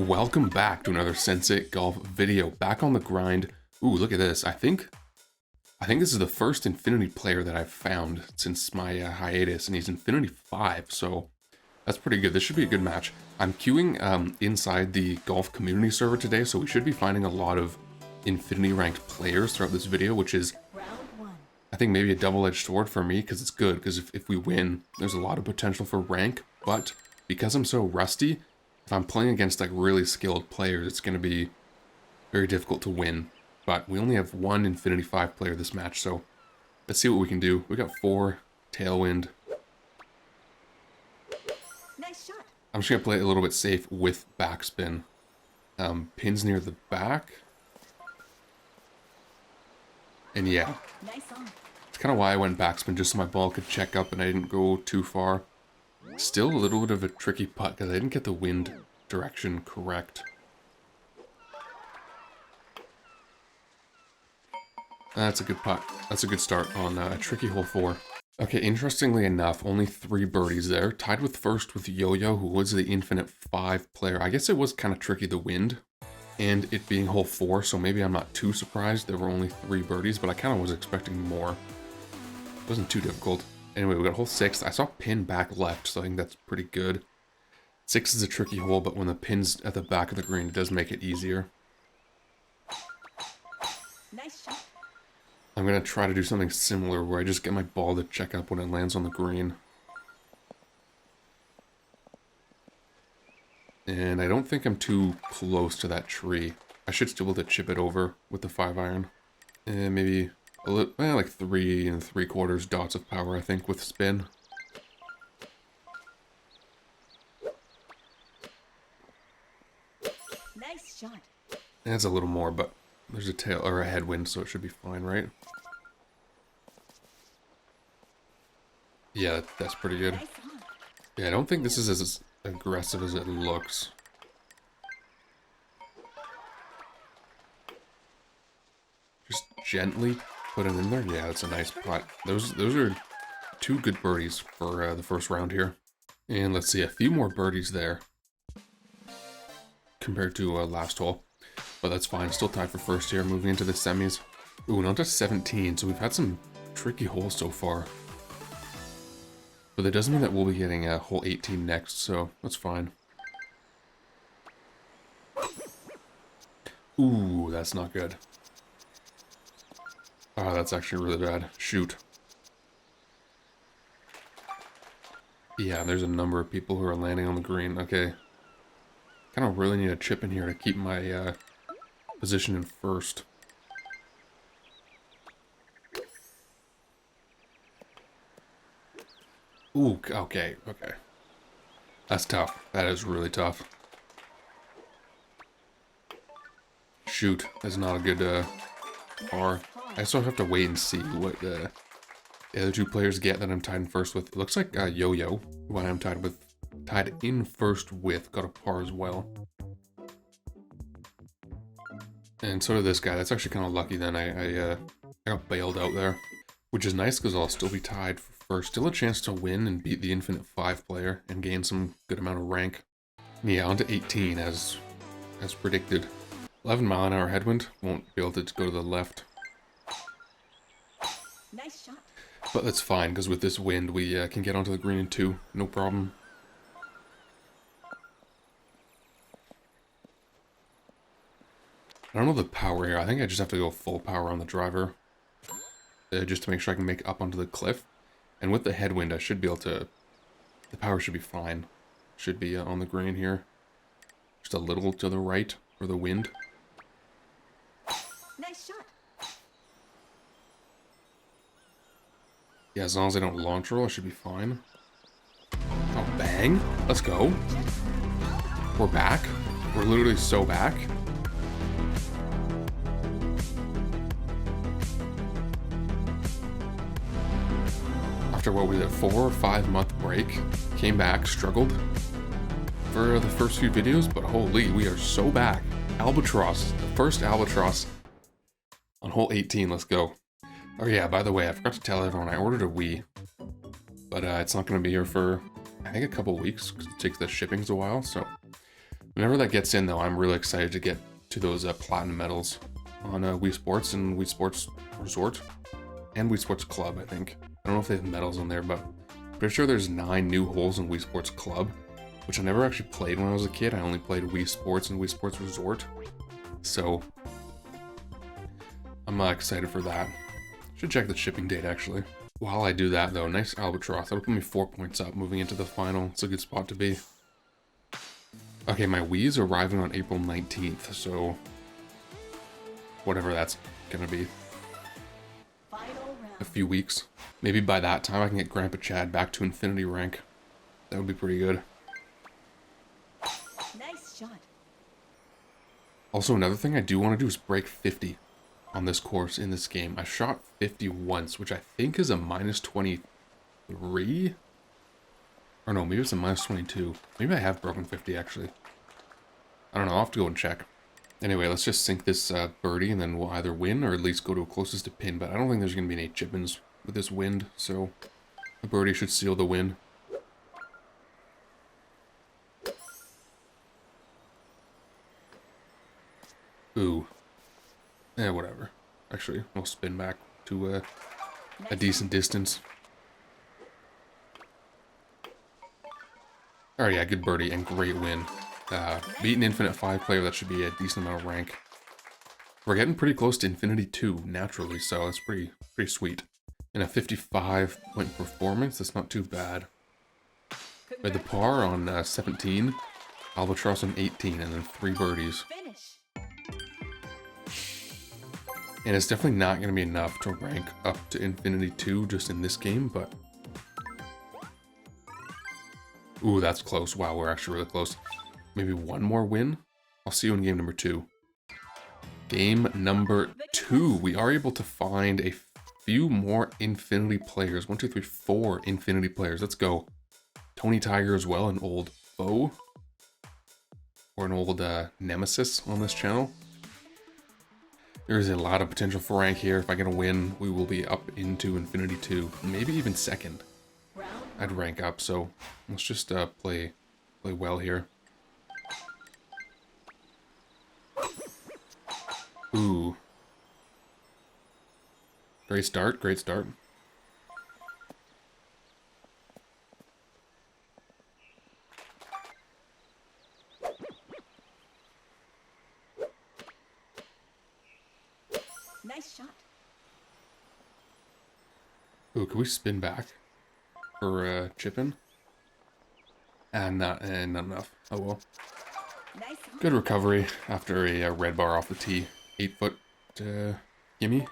Welcome back to another Sensei Golf video. Back on the grind. Ooh, look at this. I think this is the first Infinity player that I've found since my hiatus, and he's Infinity 5, so that's pretty good. This should be a good match. I'm queuing inside the golf community server today, so we should be finding a lot of Infinity ranked players throughout this video, which is, I think, maybe a double-edged sword for me, because it's good, because if we win, there's a lot of potential for rank, but because I'm so rusty, if I'm playing against like really skilled players, it's going to be very difficult to win. But we only have one Infinity 5 player this match, so let's see what we can do. We got 4 tailwind. Nice shot. I'm just going to play it a little bit safe with backspin. Pins near the back. And yeah, Nice on. it's kind of why I went backspin, just so my ball could check up and I didn't go too far. Still a little bit of a tricky putt because I didn't get the wind direction correct. That's a good putt. That's a good start on a tricky hole 4. Okay, interestingly enough, only 3 birdies there. Tied with first with Yo-Yo, who was the Infinite 5 player. I guess it was kind of tricky, the wind, and it being hole 4, so maybe I'm not too surprised there were only 3 birdies, but I kind of was expecting more. It wasn't too difficult. Anyway, we got hole 6. I saw pin back left, so I think that's pretty good. 6 is a tricky hole, but when the pin's at the back of the green, it does make it easier. Nice shot. I'm going to try to do something similar where I just get my ball to check up when it lands on the green. And I don't think I'm too close to that tree. I should still be able to chip it over with the 5-iron. And maybe a little, like 3 3/4 dots of power, I think, with spin. Nice shot. That's a little more, but there's a tail or a headwind, so it should be fine, right? Yeah, that's pretty good. Nice on. Yeah, I don't think this is as aggressive as it looks. Just gently put it in there. Yeah, that's a nice putt. Those are 2 good birdies for the first round here. And let's see, a few more birdies there compared to last hole. But that's fine. Still tied for first here, moving into the semis. Ooh, not to 17, so we've had some tricky holes so far. But that doesn't mean that we'll be getting hole 18 next, so that's fine. Ooh, that's not good. Oh, that's actually really bad. Shoot. Yeah, there's a number of people who are landing on the green. Okay. Kind of really need a chip in here to keep my position in first. Ooh, okay. That's tough. That is really tough. Shoot, that's not a good par. I still have to wait and see what the other 2 players get that I'm tied in first with. It looks like Yo-Yo, who I'm tied in first with, got a par as well. And so did this guy. That's actually kind of lucky then. I got bailed out there, which is nice because I'll still be tied for first. Still a chance to win and beat the Infinite 5 player and gain some good amount of rank. Yeah, on to 18 as predicted. 11-mile-an-hour headwind. Won't be able to go to the left. Nice shot. But that's fine, because with this wind, we can get onto the green in 2. No problem. I don't know the power here. I think I just have to go full power on the driver. Just to make sure I can make up onto the cliff. And with the headwind, I should be able to... The power should be fine. Should be on the green here. Just a little to the right for the wind. Nice shot. Yeah, as long as I don't launch roll, I should be fine. Oh, bang. Let's go. We're back. We're literally so back. After what was it, 4 or 5 month break, came back, struggled for the first few videos, but holy, we are so back. Albatross, the first Albatross on hole 18, let's go. Oh yeah, by the way, I forgot to tell everyone I ordered a Wii, but it's not going to be here for, I think, a couple weeks, because it takes the shipping's a while, so Whenever that gets in, though, I'm really excited to get to those platinum medals on Wii Sports and Wii Sports Resort and Wii Sports Club, I think. I don't know if they have medals on there, but I'm pretty sure there's 9 new holes in Wii Sports Club, which I never actually played when I was a kid. I only played Wii Sports and Wii Sports Resort. So I'm excited for that. Should check the shipping date, actually. While I do that, though, nice Albatross. That'll put me 4 points up moving into the final. It's a good spot to be. Okay, my Wii is arriving on April 19th, so whatever that's gonna be. A few weeks. Maybe by that time I can get Grandpa Chad back to Infinity rank. That would be pretty good. Nice shot. Also, another thing I do want to do is break 50 on this course in this game. I shot 50 once, which I think is a minus 23? Or no, maybe it's a minus 22. Maybe I have broken 50, actually. I don't know, I'll have to go and check. Anyway, let's just sink this birdie, and then we'll either win or at least go to closest to pin. But I don't think there's going to be any chip-ins with this wind, so the birdie should seal the win. Ooh. Whatever. Actually, we'll spin back to a decent distance. Alright, yeah, good birdie and great win. Beat an Infinite 5 player, that should be a decent amount of rank. We're getting pretty close to Infinity 2, naturally, so that's pretty sweet. And a 55-point performance, that's not too bad. We had the par on 17, Albatross on 18, and then 3 birdies. Finish. And it's definitely not going to be enough to rank up to Infinity 2 just in this game, but... Ooh, that's close. Wow, we're actually really close. Maybe one more win? I'll see you in game number 2. Game number 2. We are able to find a few more Infinity players. 1, 2, 3, 4 Infinity players. Let's go. Tony Tiger as well, an old foe. Or an old nemesis on this channel. There is a lot of potential for rank here. If I get a win, we will be up into Infinity 2. Maybe even second. I'd rank up, so let's just play well here. Ooh. Great start, great start. Nice shot. Ooh, can we spin back for chipping? Not enough. Oh well. Nice. Good recovery after a red bar off the tee. 8-foot gimme.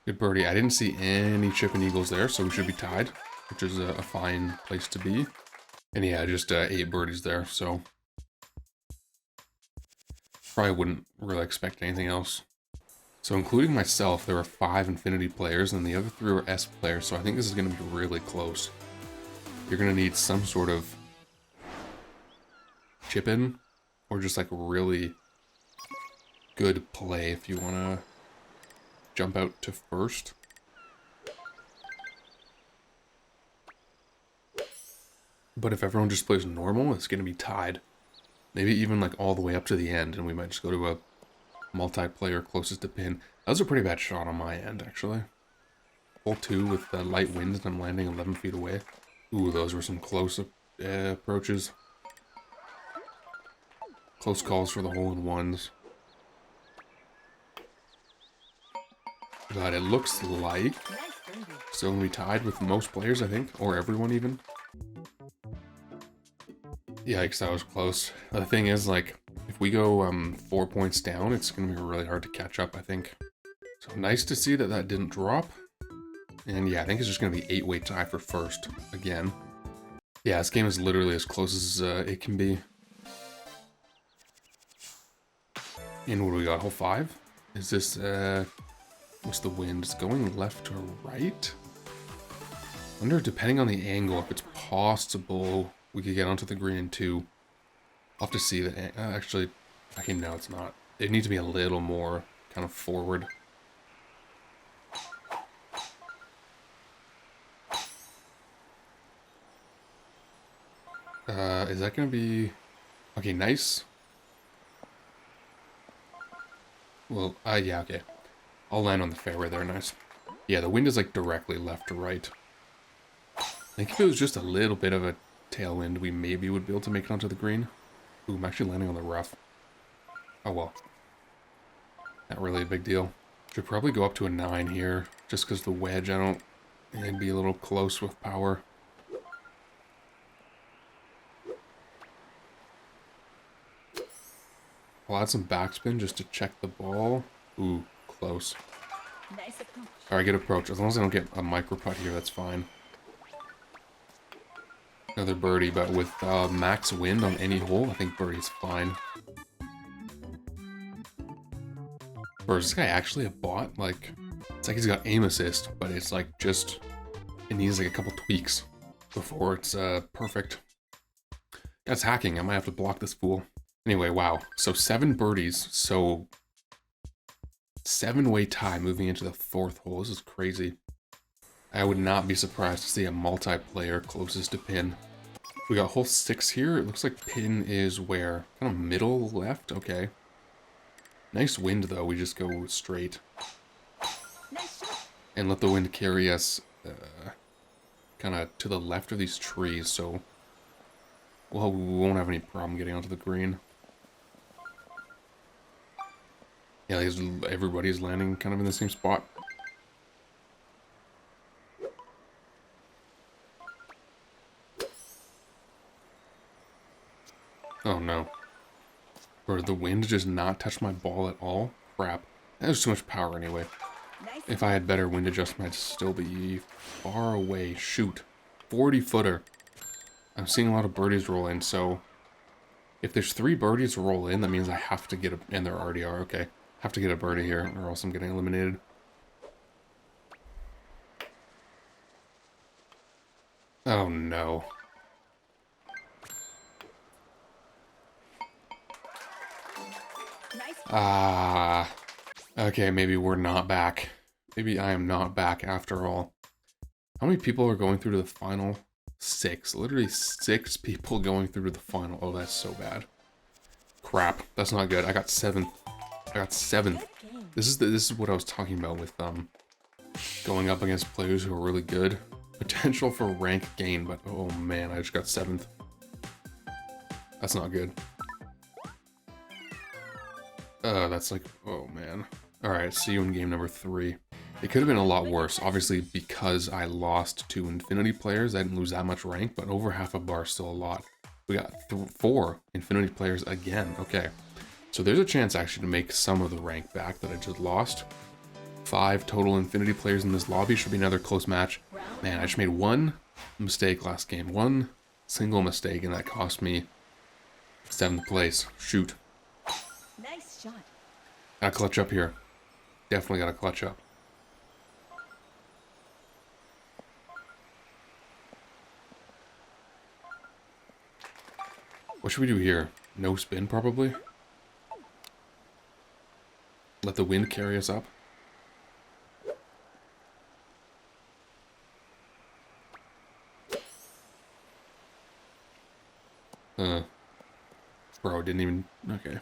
Good birdie. I didn't see any chipping eagles there, so we should be tied, which is a fine place to be. And yeah, just 8 birdies there, so probably wouldn't really expect anything else. So including myself, there were 5 Infinity players, and the other 3 were S players, so I think this is going to be really close. You're going to need some sort of chip-in, or just like really good play if you want to jump out to first. But if everyone just plays normal, it's going to be tied. Maybe even like all the way up to the end, and we might just go to a multiplayer closest to pin. That was a pretty bad shot on my end, actually. Hole 2 with the light winds, and I'm landing 11 feet away. Ooh, those were some close approaches. Close calls for the hole-in-ones. But it looks like still gonna be tied with most players, I think, or everyone even. Yikes, that was close. The thing is, like, if we go 4 points down, it's gonna be really hard to catch up, I think. So nice to see that that didn't drop. And yeah, I think it's just gonna be 8-way tie for first again. Yeah, this game is literally as close as it can be. And what do we got? Hole 5? Is this what's the wind? It's going left or right? I wonder, depending on the angle, if it's possible we could get onto the green in 2. I'll have to see that. Actually, okay, no, it's not. It needs to be a little more kind of forward. Is that gonna be... Okay, nice. Well, yeah, okay. I'll land on the fairway there, nice. Yeah, the wind is like directly left to right. I think if it was just a little bit of a tailwind, we maybe would be able to make it onto the green. Ooh, I'm actually landing on the rough. Oh well. Not really a big deal. Should probably go up to a 9 here, just because the wedge, I don't... It'd be a little close with power. I'll add some backspin just to check the ball. Ooh, close. Nice approach. Alright, good approach. As long as I don't get a micro putt here, that's fine. Another birdie, but with max wind on any hole, I think birdie's fine. Or is this guy actually a bot? Like, it's like he's got aim assist, but it's like just... It needs like a couple tweaks before it's perfect. That's hacking. I might have to block this fool. Anyway, wow. So 7 birdies. So 7-way tie moving into the 4th hole. This is crazy. I would not be surprised to see a multiplayer closest to pin. We got hole 6 here. It looks like pin is where? Kind of middle left? Okay. Nice wind though. We just go straight. Nice shot. And let the wind carry us kind of to the left of these trees, so well, we won't have any problem getting onto the green. Yeah, everybody's landing kind of in the same spot. Oh no. Or the wind just not touch my ball at all? Crap. That was too much power anyway. Nice. If I had better wind adjustment, I'd still be far away. Shoot. 40-footer. I'm seeing a lot of birdies roll in, so if there's 3 birdies roll in, that means I have to get a... And there already are, okay. Have to get a birdie here, or else I'm getting eliminated. Oh no. Nice. Ah. Okay, maybe we're not back. Maybe I am not back after all. How many people are going through to the final? 6. Literally 6 people going through to the final. Oh, that's so bad. Crap. That's not good. I got 7th. I got 7th. Good game. This is what I was talking about with going up against players who are really good. Potential for rank gain, but oh man, I just got 7th. That's not good. That's like, oh man. Alright, see you in game number 3. It could have been a lot worse. Obviously, because I lost to Infinity players, I didn't lose that much rank, but over half a bar is still a lot. We got 4 Infinity players again. Okay. So there's a chance actually to make some of the rank back that I just lost. 5 total Infinity players in this lobby. Should be another close match. Man, I just made one mistake last game. One single mistake, and that cost me 7th place. Shoot. Nice shot. Gotta clutch up here. Definitely gotta clutch up. What should we do here? No spin, probably? Let the wind carry us up? Bro, didn't even... Okay.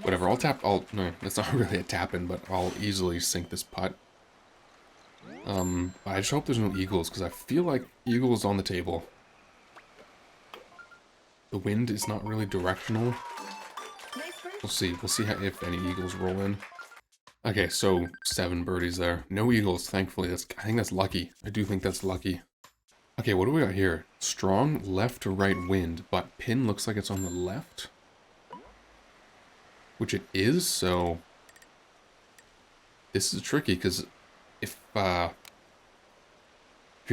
Whatever, no, it's not really a tap-in, but I'll easily sink this putt. I just hope there's no eagles, because I feel like eagles on the table. The wind is not really directional. Nice bird. We'll see how, if any eagles roll in. Okay, so 7 birdies there. No eagles, thankfully. I think that's lucky. I do think that's lucky. Okay, what do we got here? Strong left to right wind, but pin looks like it's on the left. Which it is, so... This is tricky, because if you're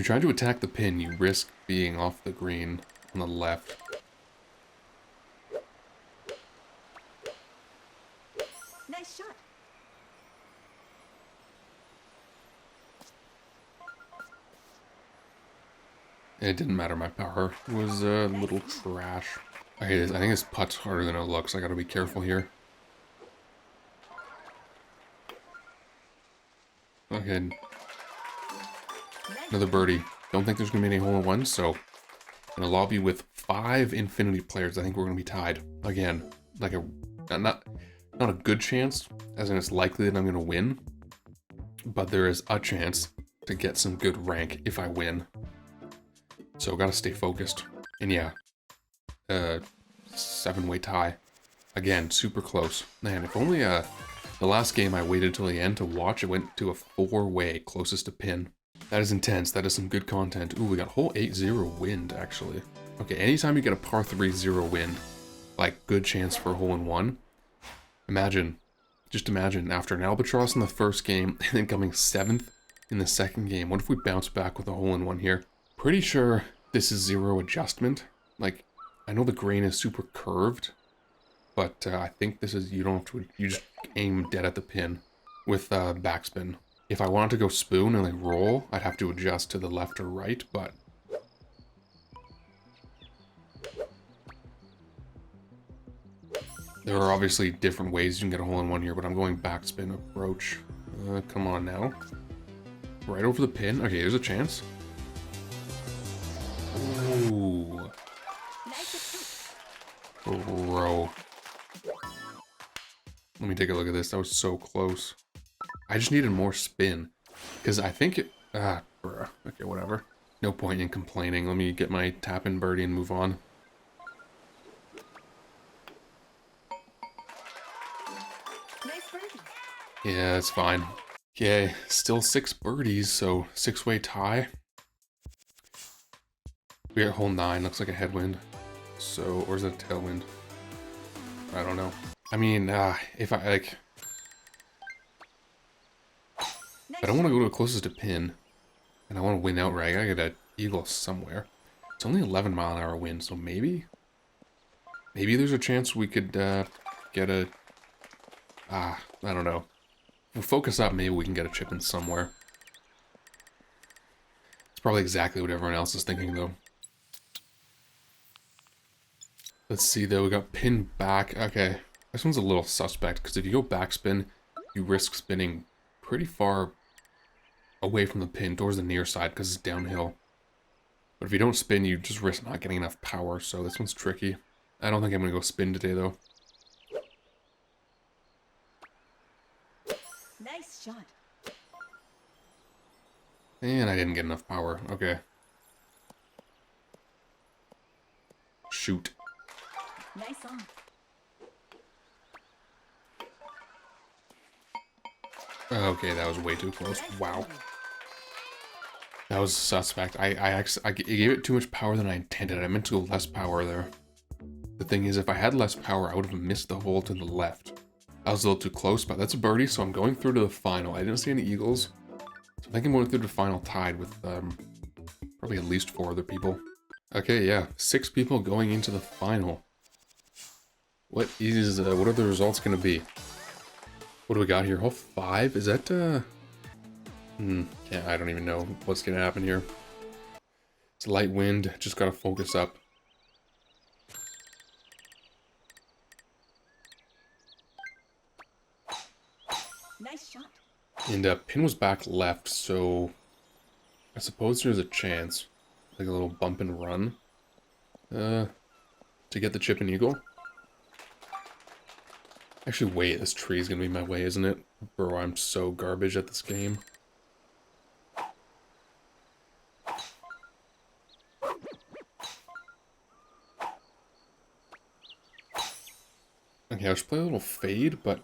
trying to attack the pin, you risk being off the green on the left. Nice shot. It didn't matter, my power was a little trash. Okay, I think this putt's harder than it looks. I gotta be careful here. Okay. Another birdie. Don't think there's gonna be any hole-in-ones, so In a lobby with 5 Infinity players, I think we're going to be tied. Again, like not a good chance, as in it's likely that I'm going to win. But there is a chance to get some good rank if I win. So gotta stay focused. And yeah, 7-way tie. Again, super close. Man, if only the last game I waited till the end to watch, it went to a 4-way closest to pin. That is intense. That is some good content. Ooh, we got hole 8-0 wind, actually. Okay, anytime you get a par 3-0 wind, like, good chance for a hole-in-one. Imagine, just imagine, after an albatross in the first game, and then coming 7th in the second game. What if we bounce back with a hole-in-one here? Pretty sure this is 0 adjustment. Like, I know the grain is super curved, but I think this is, you don't have to, you just aim dead at the pin with backspin. If I wanted to go spoon and like roll, I'd have to adjust to the left or right, but... There are obviously different ways you can get a hole-in-one here, but I'm going backspin approach. Come on now. Right over the pin. Okay, there's a chance. Ooh. Bro. Let me take a look at this. That was so close. I just needed more spin. Because I think it... bruh. Okay, whatever. No point in complaining. Let me get my tap-in birdie and move on. Nice birdie. Yeah, it's fine. Okay, still 6 birdies, so 6-way tie. We're at hole 9. Looks like a headwind. So, or is it a tailwind? I don't know. I mean, if I, like... I don't want to go to the closest to pin, and I want to win outright. I gotta get an eagle somewhere. It's only 11-mile-an-hour wind, so maybe Maybe there's a chance we could get a... I don't know. If we focus up, maybe we can get a chip in somewhere. It's probably exactly what everyone else is thinking, though. Let's see, though. We got pin back. Okay. This one's a little suspect, because if you go backspin, you risk spinning pretty far away from the pin, towards the near side, because it's downhill. But if you don't spin, you just risk not getting enough power, so this one's tricky. I don't think I'm going to go spin today, though. Nice shot. And I didn't get enough power. Okay. Shoot. Nice on. Okay, that was way too close. Wow. That was suspect. I gave it too much power than I intended. I meant to go less power there. The thing is, if I had less power, I would have missed the hole to the left. I was a little too close, but that's a birdie, so I'm going through to the final. I didn't see any eagles, so I think I'm going through to the final tied with probably at least 4 other people. Okay, yeah, 6 people going into the final. What are the results going to be? What do we got here? Hole 5? Is that, yeah, I don't even know what's going to happen here. It's light wind, just got to focus up. Nice shot. And pin was back left, so I suppose there's a chance. Like a little bump and run. To get the chip and eagle. Actually, wait, this tree is going to be my way, isn't it? Bro, I'm so garbage at this game. Okay, I should play a little fade, but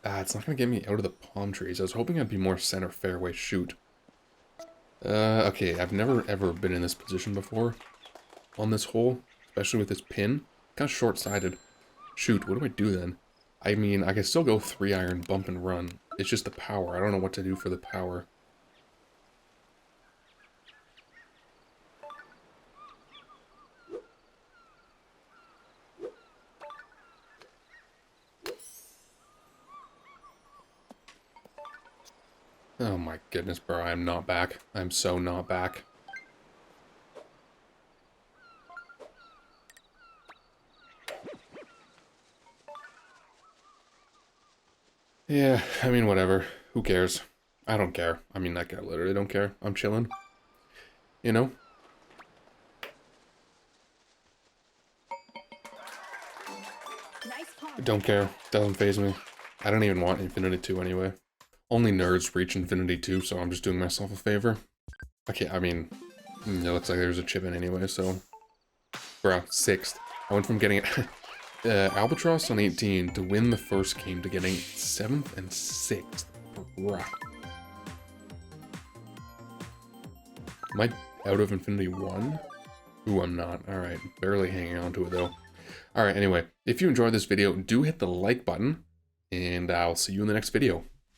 it's not going to get me out of the palm trees. I was hoping I'd be more center fairway shoot. Okay, I've never ever been in this position before on this hole, especially with this pin. Kind of short-sighted. Shoot, what do I do then? I mean, I can still go 3-iron, bump and run. It's just the power. I don't know what to do for the power. Oh my goodness, bro, I'm not back. I'm so not back. Yeah, I mean, whatever. Who cares? I don't care. I mean, like, I literally don't care. I'm chilling. You know? Nice pawn. Don't care. Doesn't faze me. I don't even want Infinity 2 anyway. Only nerds reach Infinity 2, so I'm just doing myself a favor. Okay, I mean, it looks like there's a chip in anyway, so... Bruh, 6th. I went from getting Albatross on 18 to win the first game to getting 7th and 6th. Bruh. Am I out of Infinity 1? Ooh, I'm not. Alright, barely hanging on to it though. Alright, anyway, if you enjoyed this video, do hit the like button, and I'll see you in the next video.